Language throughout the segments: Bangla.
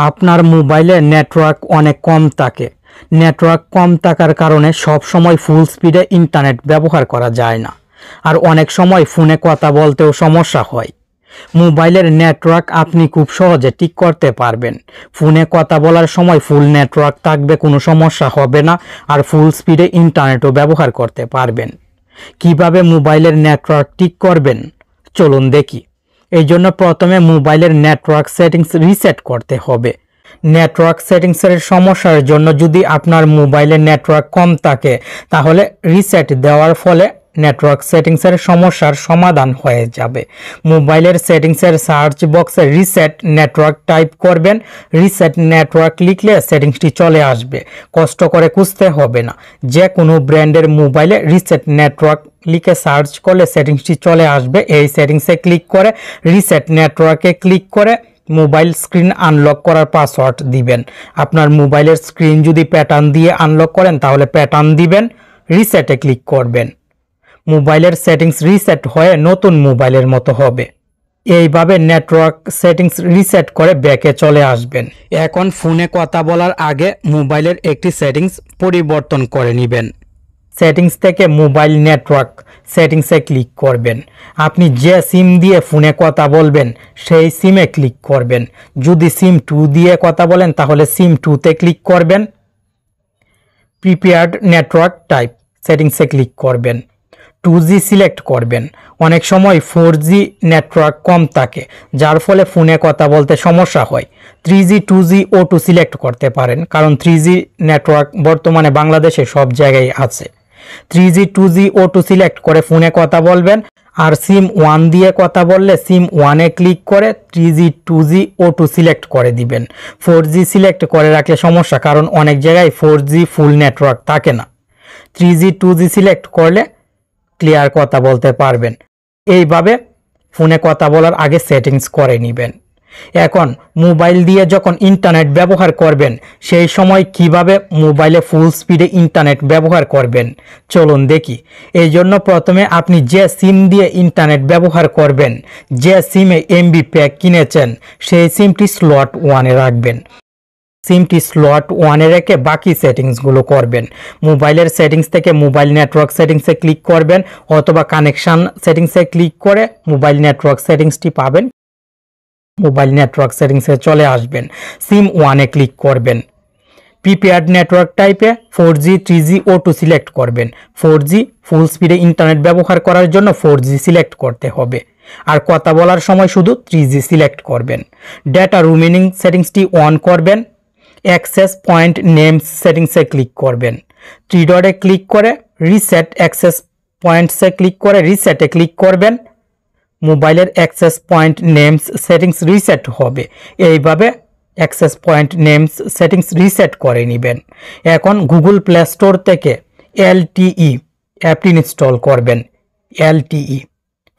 আপনার মোবাইলে নেটওয়ার্ক অনেক কম থাকে। নেটওয়ার্ক কম থাকার কারণে সব সময় ফুল স্পিডে ইন্টারনেট ব্যবহার করা যায় না, আর অনেক সময় ফোনে কথা বলতেও সমস্যা হয়। মোবাইলের নেটওয়ার্ক আপনি খুব সহজে ঠিক করতে পারবেন। ফোনে কথা বলার সময় ফুল নেটওয়ার্ক থাকবে, কোনো সমস্যা হবে না, আর ফুল স্পিডে ইন্টারনেটও ব্যবহার করতে পারবেন। কিভাবে মোবাইলের নেটওয়ার্ক ঠিক করবেন চলুন দেখি। এই জন্য প্রথমে মোবাইলের নেটওয়ার্ক সেটিংস রিসেট করতে হবে। নেটওয়ার্ক সেটিংসের সমস্যার জন্য যদি আপনার মোবাইলে নেটওয়ার্ক কম থাকে, তাহলে রিসেট দেওয়ার ফলে নেটওয়ার্ক সেটিংসের সমস্যার সমাধান হয়ে যাবে। মোবাইলের সেটিংসের সার্চ বক্সে রিসেট নেটওয়ার্ক টাইপ করবেন। রিসেট নেটওয়ার্ক লিখলে সেটিংসটি চলে আসবে, কষ্ট করে খুঁজতে হবে না। যে কোনো ব্র্যান্ডের মোবাইলে রিসেট নেটওয়ার্ক লিখে সার্চ করলে সেটিংসটি চলে আসবে। এই সেটিংসে ক্লিক করে রিসেট নেটওয়ার্কে ক্লিক করে মোবাইল স্ক্রিন আনলক করার পাসওয়ার্ড দিবেন। আপনার মোবাইলের স্ক্রিন যদি প্যাটার্ন দিয়ে আনলক করেন তাহলে প্যাটার্ন দিবেন, রিসেটে ক্লিক করবেন। মোবাইলের সেটিংস রিসেট হয়ে নতুন মোবাইলের মতো হবে। এইভাবে নেটওয়ার্ক সেটিংস রিসেট করে ব্যাকে চলে আসবেন। এখন ফোনে কথা বলার আগে মোবাইলের একটি সেটিংস পরিবর্তন করে নেবেন। সেটিংস থেকে মোবাইল নেটওয়ার্ক সেটিংসে ক্লিক করবেন। আপনি যে সিম দিয়ে ফোনে কথা বলবেন সেই সিমে ক্লিক করবেন। যদি সিম 2 দিয়ে কথা বলেন তাহলে সিম 2তে ক্লিক করবেন। প্রিপেয়ার্ড নেটওয়ার্ক টাইপ সেটিংসে ক্লিক করবেন। 2G সিলেক্ট করবেন। অনেক সময় 4G নেটওয়ার্ক কম থাকে, যার ফলে ফোনে কথা বলতে সমস্যা হয়। 3G 2G O2 সিলেক্ট করতে পারেন, কারণ 3G নেটওয়ার্ক বর্তমানে বাংলাদেশে সব জায়গায় আছে। 3G 2G O2 সিলেক্ট করে ফোনে কথা বলবেন। আর সিম 1 দিয়ে কথা বললে সিম 1-এ ক্লিক করে 3G 2G O2 সিলেক্ট করে দিবেন। 4G সিলেক্ট করে রাখলে সমস্যা, কারণ অনেক জায়গায় 4G ফুল নেটওয়ার্ক থাকে না। 3G 2G সিলেক্ট করলে ক্লিয়ার কথা বলতে পারবেন। এইভাবে ফোনে কথা বলার আগে সেটিংস করে নেবেন। এখন মোবাইল দিয়ে যখন ইন্টারনেট ব্যবহার করবেন সেই সময় কিভাবে মোবাইলে ফুল স্পিডে ইন্টারনেট ব্যবহার করবেন চলুন দেখি। এই জন্য প্রথমে আপনি যে সিম দিয়ে ইন্টারনেট ব্যবহার করবেন, যে সিমে এমবি প্যাক কিনেছেন, সেই সিমটি স্লট 1-এ রাখবেন। সিমটি স্লট 1-এ রেখে বাকি সেটিংসগুলো করবেন। মোবাইলের সেটিংস থেকে মোবাইল নেটওয়ার্ক সেটিংসে ক্লিক করবেন, অথবা কানেকশান সেটিংসে ক্লিক করে মোবাইল নেটওয়ার্ক সেটিংসটি পাবেন। মোবাইল নেটওয়ার্ক সেটিংসে চলে আসবেন, সিম 1-এ ক্লিক করবেন। প্রিপেয়ার্ড নেটওয়ার্ক টাইপে 4G 3G O2 সিলেক্ট করবেন। 4G ফুল স্পিডে ইন্টারনেট ব্যবহার করার জন্য 4G সিলেক্ট করতে হবে, আর কথা বলার সময় শুধু 3G সিলেক্ট করবেন। ডেটা রুমিনিং সেটিংসটি অন করবেন। অ্যাক্সেস পয়েন্ট নেমস সেটিংসে ক্লিক করবেন। 3 ডটে ক্লিক করে রিসেট অ্যাক্সেস পয়েন্টসে ক্লিক করে রিসেটে ক্লিক করবেন। মোবাইলের access point names settings reset হবে। এইভাবে access point names settings reset করে নেবেন। এখন গুগল প্লে স্টোর থেকে LTE অ্যাপটি ইনস্টল করবেন। LTE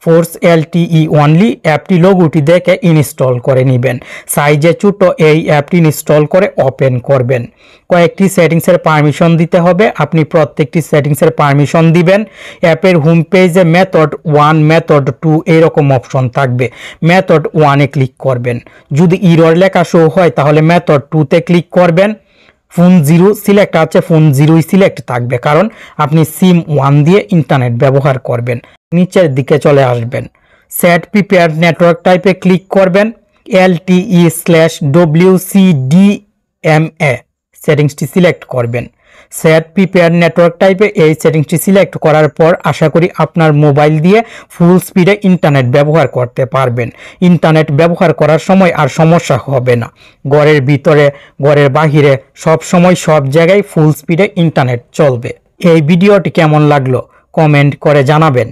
ফোর্স LTE অনলি অ্যাপটি লোগোটি দেখে ইনস্টল করে নেবেন। সাইজে ছোট এই অ্যাপটি ইনস্টল করে ওপেন করবেন। কয়েকটি সেটিংসের পারমিশন দিতে হবে, আপনি প্রত্যেকটি সেটিংসের পারমিশন দিবেন। অ্যাপের হোম পেজে মেথড 1 মেথড 2 এরকম অপশন থাকবে। মেথড 1-এ ক্লিক করবেন। যদি ইরর লেখা শো হয় তাহলে মেথড 2-তে ক্লিক করবেন। ফোন 0 সিলেক্ট আছে, ফোন 0ই সিলেক্ট থাকবে, কারণ আপনি সিম 1 দিয়ে ইন্টারনেট ব্যবহার করবেন। নিচের দিকে চলে আসবেন, সেট প্রিপেয়ার্ড নেটওয়ার্ক টাইপে ক্লিক করবেন। LTE/WCDMA সেটিংসটি সিলেক্ট করবেন। সেট প্রিপেয়ার্ড নেটওয়ার্ক টাইপে এই সেটিংসটি সিলেক্ট করার পর আশা করি আপনার মোবাইল দিয়ে ফুল স্পিডে ইন্টারনেট ব্যবহার করতে পারবেন। ইন্টারনেট ব্যবহার করার সময় আর সমস্যা হবে না। ঘরের ভিতরে, ঘরের বাহিরে সব সময় সব জায়গায় ফুল স্পিডে ইন্টারনেট চলবে। এই ভিডিওটি কেমন লাগলো কমেন্ট করে জানাবেন।